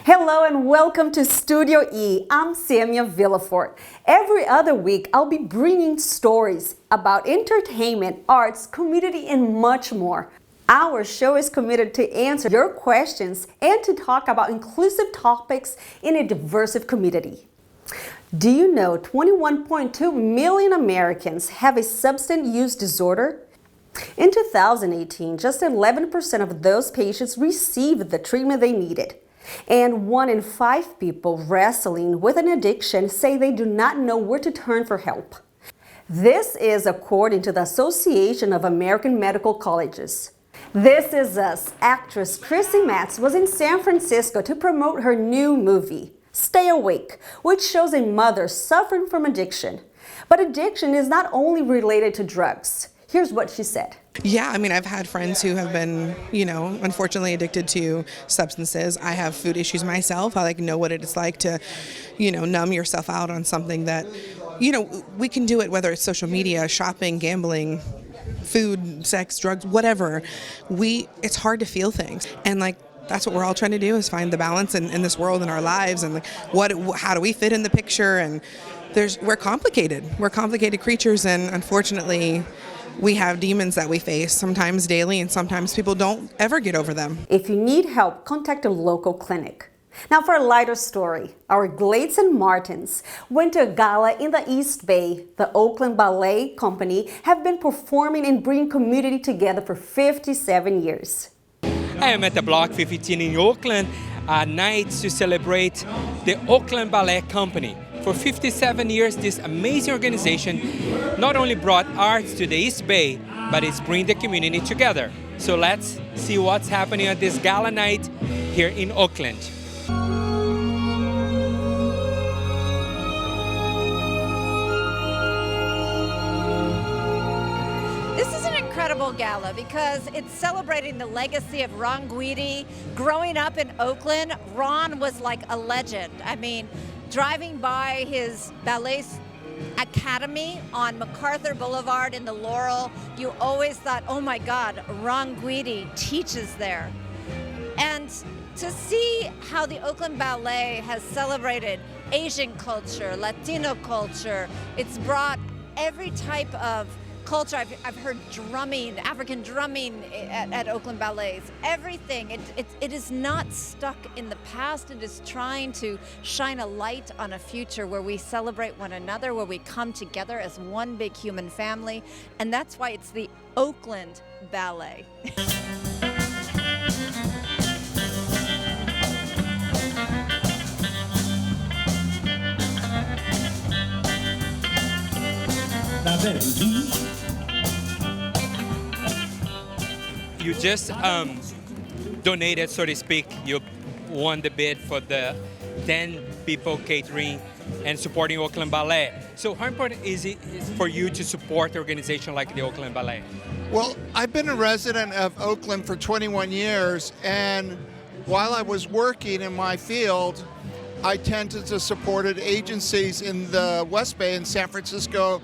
Hello and welcome to Studio E. I'm Samia Villafort. Every other week, I'll be bringing stories about entertainment, arts, community, and much more. Our show is committed to answer your questions and to talk about inclusive topics in a diverse community. Do you know 21.2 million Americans have a substance use disorder? In 2018, just 11% of those patients received the treatment they needed. And 1 in 5 people wrestling with an addiction say they do not know where to turn for help. This is according to the Association of American Medical Colleges. This Is Us actress Chrissy Metz was in San Francisco to promote her new movie, Stay Awake, which shows a mother suffering from addiction. But addiction is not only related to drugs. Here's what she said. Yeah, I mean, I've had friends who have been, unfortunately addicted to substances. I have food issues myself. I know what it's like to, numb yourself out on something that, we can do it, whether it's social media, shopping, gambling, food, sex, drugs, whatever. It's hard to feel things. And that's what we're all trying to do, is find the balance in this world, in our lives, and how do we fit in the picture? And we're complicated. We're complicated creatures, and unfortunately, we have demons that we face, sometimes daily, and sometimes people don't ever get over them. If you need help, contact a local clinic. Now for a lighter story, our Glades and Martins went to a gala in the East Bay. The Oakland Ballet Company have been performing and bringing community together for 57 years. I am at the Block 15 in Oakland, a night to celebrate the Oakland Ballet Company. For 57 years, this amazing organization not only brought arts to the East Bay, but it's bringing the community together. So let's see what's happening at this gala night here in Oakland. This is an incredible gala because it's celebrating the legacy of Ron Guidi. Growing up in Oakland, Ron was like a legend. I mean, driving by his ballet academy on MacArthur Boulevard in the Laurel, you always thought, oh my God, Ron Guidi teaches there. And to see how the Oakland Ballet has celebrated Asian culture, Latino culture, it's brought every type of culture. I've heard drumming, African drumming at Oakland Ballets. Everything. It is not stuck in the past. It is trying to shine a light on a future where we celebrate one another, where we come together as one big human family. And that's why it's the Oakland Ballet. You just donated, so to speak. You won the bid for the 10 people catering and supporting Oakland Ballet. So how important is it for you to support an organization like the Oakland Ballet? Well, I've been a resident of Oakland for 21 years, and while I was working in my field, I tended to support agencies in the West Bay and San Francisco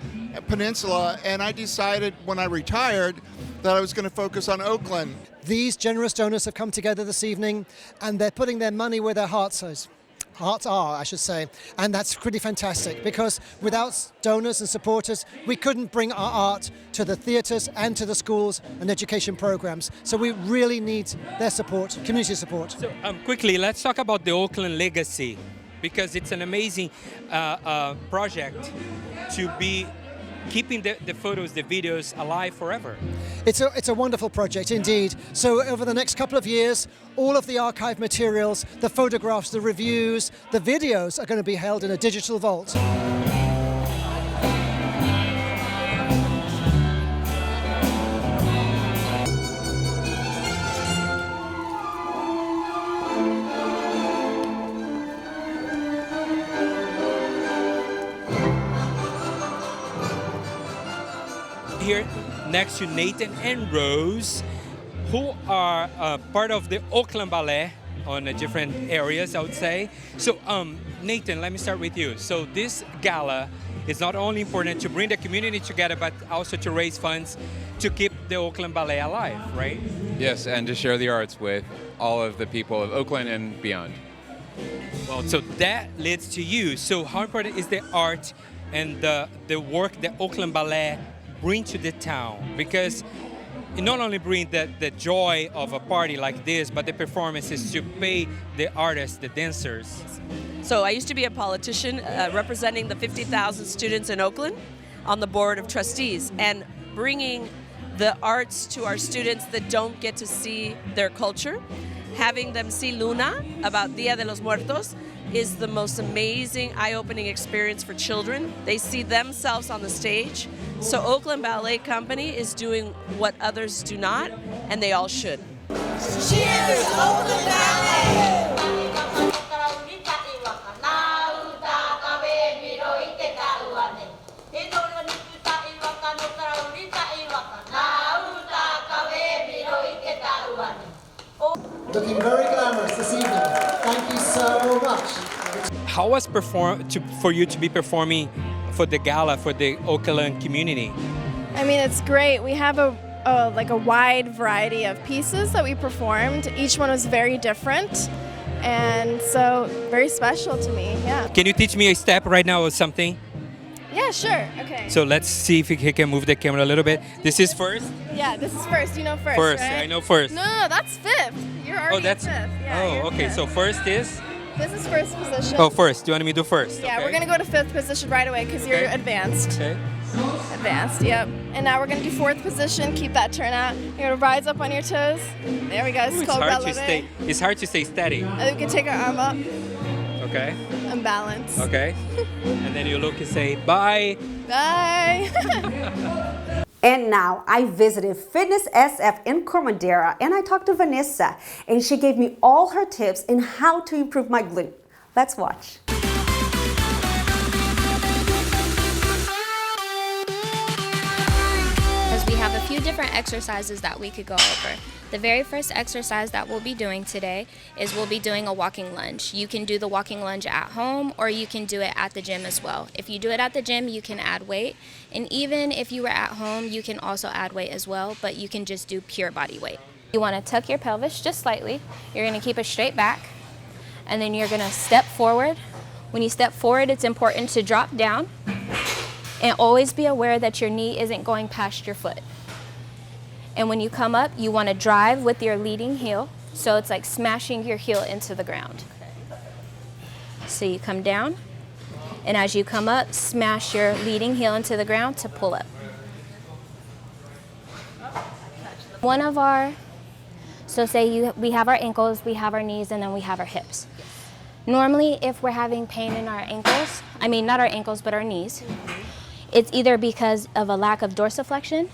Peninsula, and I decided when I retired that I was going to focus on Oakland. These generous donors have come together this evening, and they're putting their money where their hearts are, I should say. And that's pretty fantastic, because without donors and supporters, we couldn't bring our art to the theatres and to the schools and education programs. So we really need their support, community support. So quickly, let's talk about the Oakland legacy, because it's an amazing project to be keeping the photos, the videos alive forever. It's a wonderful project indeed. So over the next couple of years, all of the archive materials, the photographs, the reviews, the videos are going to be held in a digital vault. Here next to Nathan and Rose, who are part of the Oakland Ballet on different areas, I would say. So Nathan, let me start with you. So this gala is not only important to bring the community together, but also to raise funds to keep the Oakland Ballet alive, right? Yes, and to share the arts with all of the people of Oakland and beyond. Well, so that leads to you. So how important is the art and the work that Oakland Ballet bring to the town? Because it not only brings the joy of a party like this, but the performances to pay the artists, the dancers. So I used to be a politician representing the 50,000 students in Oakland on the board of trustees, and bringing the arts to our students that don't get to see their culture. Having them see Luna about Dia de los Muertos is the most amazing, eye-opening experience for children. They see themselves on the stage. So Oakland Ballet Company is doing what others do not, and they all should. Cheers, Oakland Ballet! Looking very glamorous this evening. Thank you so much. How was for you to be performing for the gala for the Oakland community? I mean, it's great. We have a wide variety of pieces that we performed. Each one was very different, and so very special to me. Yeah. Can you teach me a step right now or something? Yeah, sure. Okay. So let's see if he can move the camera a little bit. This is first? Yeah, this is first. You know first, First, right? I know first. No, that's fifth. You're already that's at fifth. Yeah, oh, you're okay. fifth. So first is This is first position. oh, first. Do you want me to do first? Yeah, okay. we're gonna go to fifth position right away because you're Okay. advanced. Okay. Advanced, yep. And now we're gonna do fourth position. Keep that turnout. You're gonna rise up on your toes. There we go. It's Ooh, called releve. It's hard to stay steady. And then we can take our arm up Okay. and balance. Okay. And then you look and say bye. Bye. And now I visited Fitness SF in Cormadera, and I talked to Vanessa, and she gave me all her tips in how to improve my glute. Let's watch. Because we have a few different exercises that we could go over. The very first exercise that we'll be doing today is we'll be doing a walking lunge. You can do the walking lunge at home, or you can do it at the gym as well. If you do it at the gym, you can add weight. And even if you were at home, you can also add weight as well, but you can just do pure body weight. You want to tuck your pelvis just slightly. You're going to keep it straight back, and then you're going to step forward. When you step forward, it's important to drop down, and always be aware that your knee isn't going past your foot. And when you come up, you want to drive with your leading heel, so it's like smashing your heel into the ground. So you come down, and as you come up, smash your leading heel into the ground to pull up. So say we have our ankles, we have our knees, and then we have our hips. Normally, if we're having pain in our ankles, not our ankles, but our knees, it's either because of a lack of dorsiflexion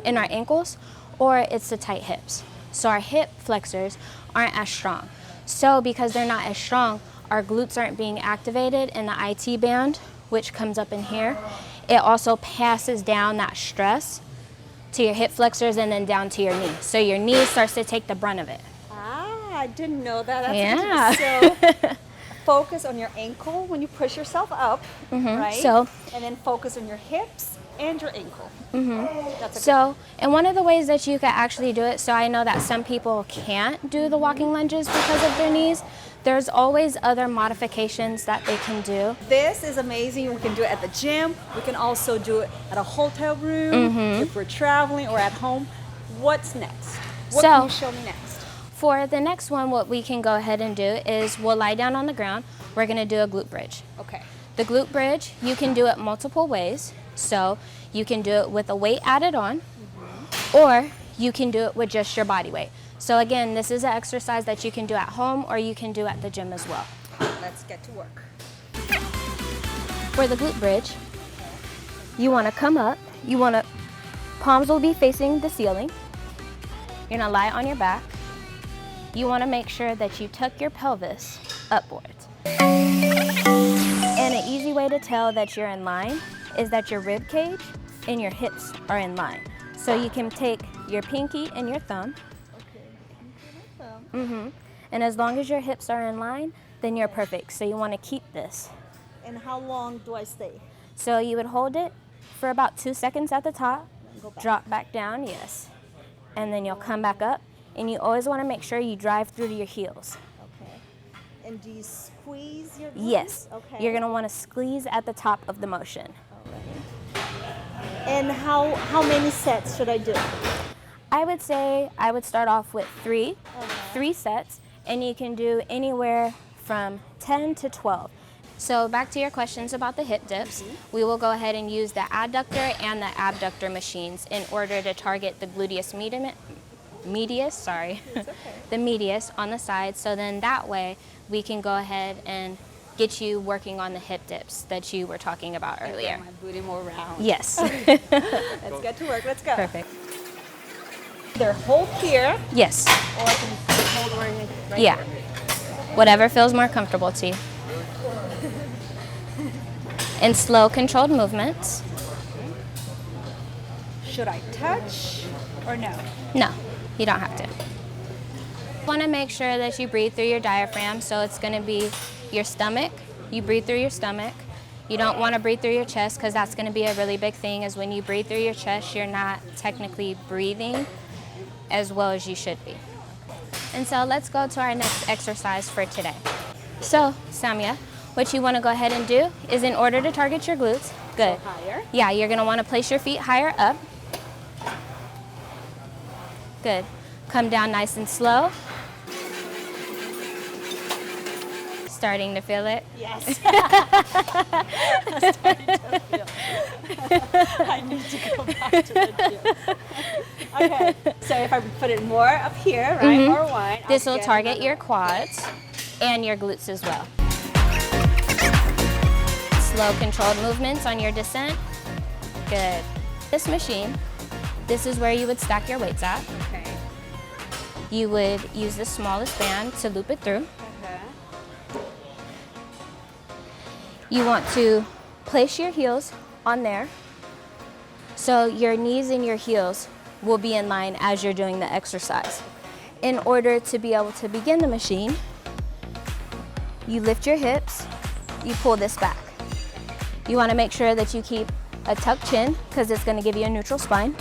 in our ankles, or it's the tight hips. So our hip flexors aren't as strong. So because they're not as strong, our glutes aren't being activated, and the IT band, which comes up in here, it also passes down that stress to your hip flexors and then down to your knee. So your knee starts to take the brunt of it. Ah, I didn't know that. That's Yeah. So focus on your ankle when you push yourself up, right? And then focus on your hips and your ankle. And one of the ways that you can actually do it, so I know that some people can't do the walking lunges because of their knees, there's always other modifications that they can do. This is amazing. We can do it at the gym. We can also do it at a hotel room if we're traveling or at home. What's next? What can you show me next? For the next one, what we can go ahead and do is we'll lie down on the ground. We're going to do a glute bridge. Okay. The glute bridge, you can do it multiple ways. So you can do it with a weight added on, or you can do it with just your body weight. So again, this is an exercise that you can do at home, or you can do at the gym as well. Let's get to work. For the glute bridge, you want to come up. Palms will be facing the ceiling. You're going to lie on your back. You want to make sure that you tuck your pelvis upwards. And an easy way to tell that you're in line is that your rib cage and your hips are in line. So you can take your pinky and your thumb. And as long as your hips are in line, then you're perfect. So you want to keep this. And how long do I stay? So you would hold it for about 2 seconds at the top, drop back down, yes. And then you'll come back up. And you always want to make sure you drive through to your heels. Okay. And do you squeeze your glutes? Yes. Okay. You're going to want to squeeze at the top of the motion. And how many sets should I do? I would say I would start off with 3 sets, and you can do anywhere from 10 to 12. So back to your questions about the hip dips, we will go ahead and use the adductor and the abductor machines in order to target the gluteus medius, the medius on the side. So then that way we can go ahead and get you working on the hip dips that you were talking about earlier. Get my booty more round. Yes. Let's get to work. Let's go. Perfect. Either hold here, Yes. or I can hold right Yeah. here. Whatever feels more comfortable to you. In slow, controlled movements. Should I touch or no? No, you don't have to. Want to make sure that you breathe through your diaphragm, so it's going to be your stomach. You breathe through your stomach. You don't want to breathe through your chest, because that's going to be a really big thing, is when you breathe through your chest, you're not technically breathing as well as you should be. And so let's go to our next exercise for today. So, Samia, what you want to go ahead and do is, in order to target your glutes, good. So higher? Yeah, you're going to want to place your feet higher up. Good. Come down nice and slow. Starting to feel it? Yes. I'm starting to feel it. I need to go back to the gym. Okay, so if I put it more up here, right, or wide. This I'll will get target another your one. quads and your glutes as well. Slow, controlled movements on your descent. Good. This machine, this is where you would stack your weights at. Okay. You would use the smallest band to loop it through. Okay. You want to place your heels on there, so your knees and your heels will be in line as you're doing the exercise. In order to be able to begin the machine, you lift your hips, you pull this back. You want to make sure that you keep a tucked chin, because it's going to give you a neutral spine.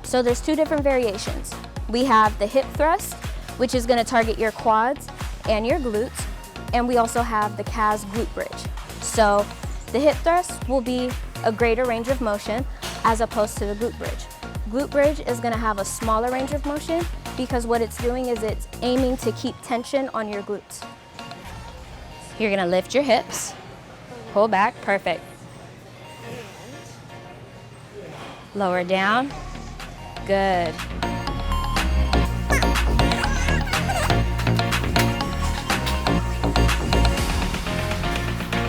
So there's 2 different variations. We have the hip thrust, which is going to target your quads and your glutes, and we also have the calves glute bridge. So the hip thrust will be a greater range of motion as opposed to the glute bridge. Glute bridge is going to have a smaller range of motion, because what it's doing is it's aiming to keep tension on your glutes. You're going to lift your hips, pull back, perfect. Lower down, good.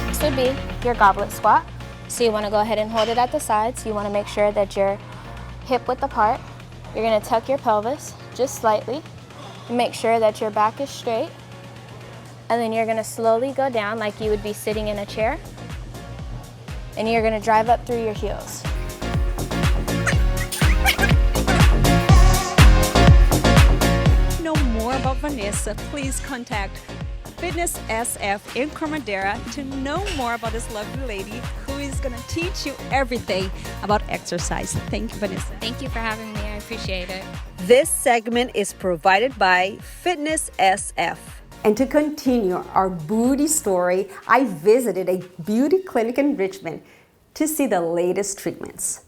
This would be your goblet squat. So you want to go ahead and hold it at the sides. You want to make sure that you're hip width apart. You're going to tuck your pelvis just slightly. Make sure that your back is straight. And then you're going to slowly go down like you would be sitting in a chair. And you're going to drive up through your heels. To know more about Vanessa, please contact Fitness SF in Comadera to know more about this lovely lady who is going to teach you everything about exercise. Thank you, Vanessa. Thank you for having me. I appreciate it. This segment is provided by Fitness SF. And to continue our booty story, I visited a beauty clinic in Richmond to see the latest treatments.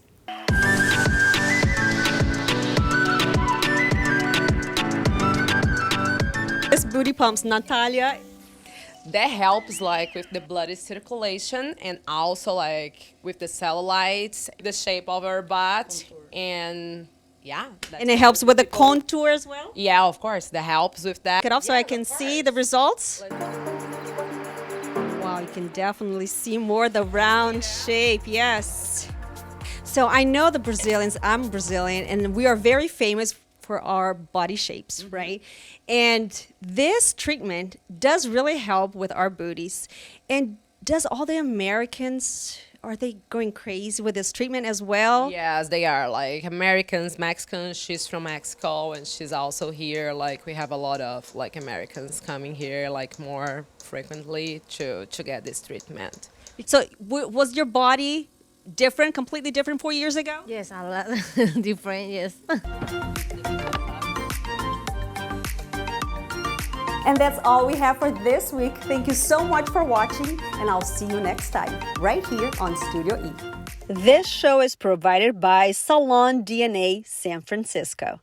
This booty pumps, Natalia. That helps like with the blood circulation and also like with the cellulites, the shape of our butt, and yeah. And it helps with the contour as well? Yeah, of course, that helps with that. It also, I can see the results. Wow, you can definitely see more the round shape, yes. So I know the Brazilians, I'm Brazilian, and we are very famous for our body shapes, right? And this treatment does really help with our booties. And does all the Americans, are they going crazy with this treatment as well? Yes, they are. Like Americans, Mexicans, she's from Mexico and she's also here. Like we have a lot of like Americans coming here like more frequently to get this treatment. So was your body different, completely different 4 years ago? Yes, a lot different, yes. And that's all we have for this week. Thank you so much for watching, and I'll see you next time, right here on Studio E. This show is provided by Salon DNA San Francisco.